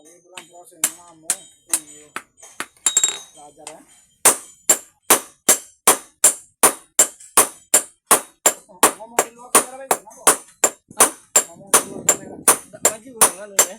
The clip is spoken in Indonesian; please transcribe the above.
lagi bulan puasa yang kamu. Iya. Belajar ya. Ngomong di luar kamera lagi, kenapa? Hah? Ngomong di luar kamera. Tak maju kan ya.